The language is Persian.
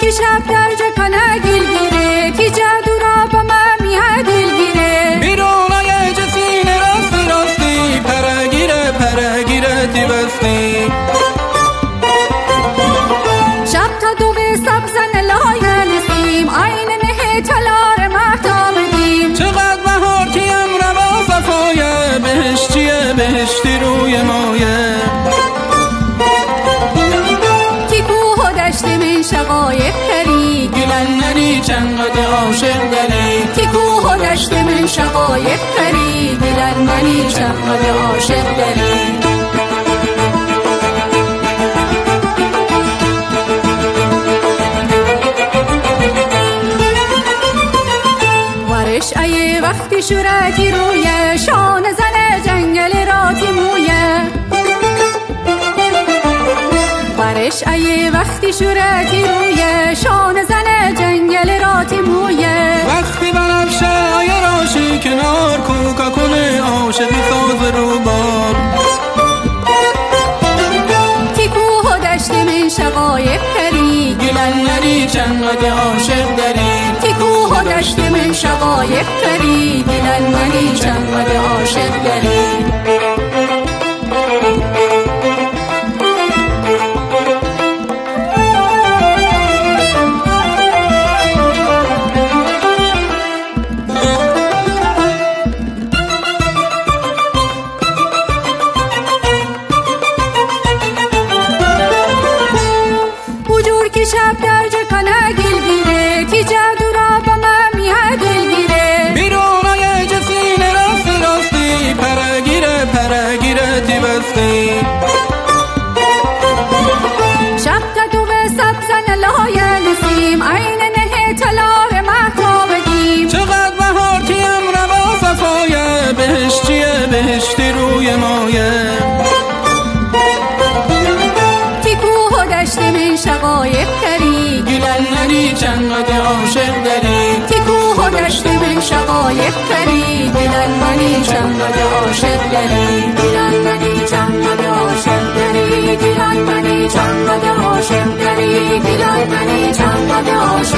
که شب در جکنه گیره که جادو را با من میه دلگیره بیرونای جسین راستی راستی پرگیره تی بستی شب تا دو سبزن لای نسیم آین نه تلار محتاب دیم چقدر بهار کیم روا صفایه بهشتیه بهشتی روی مایه من شقایق کری گلندنی چنگد عاشق دلی که کوه و دشت من شقایق کری گلندنی چنگد عاشق دلی ورش ای وقتی شورتی روی شان زن جنگل راتی مویه ورش ای وقتی شورتی روی شان زن جنگل راتی مویه وقتی بنفشه ای راشی کنار کوکا کنه عاشقی ساز رو بار که کوه و دشت من شقایق کری گلندنی چنگد عاشق دری که کوه و دشت من شقایق کری گلندنی چنگد عاشق دری که شب در جکنه گلگیره که جادو را با من میه دلگیره بیرونای جسین راستی راستی پرگیره تی بستی شب تا دو سبزن لای نسیم عین نه تلار محتاب دیم چقدر بهار کیم روا صفایه بهشتیه بهشتی روی مایه من شقایق کری گلندنی چنگد عاشق دری که کوه و دشت من شقایق کری گلندنی چنگد عاشق دری گلندنی چنگد عاشق دری گلندنی چنگد عاشق دری گلندنی چنگد عاشق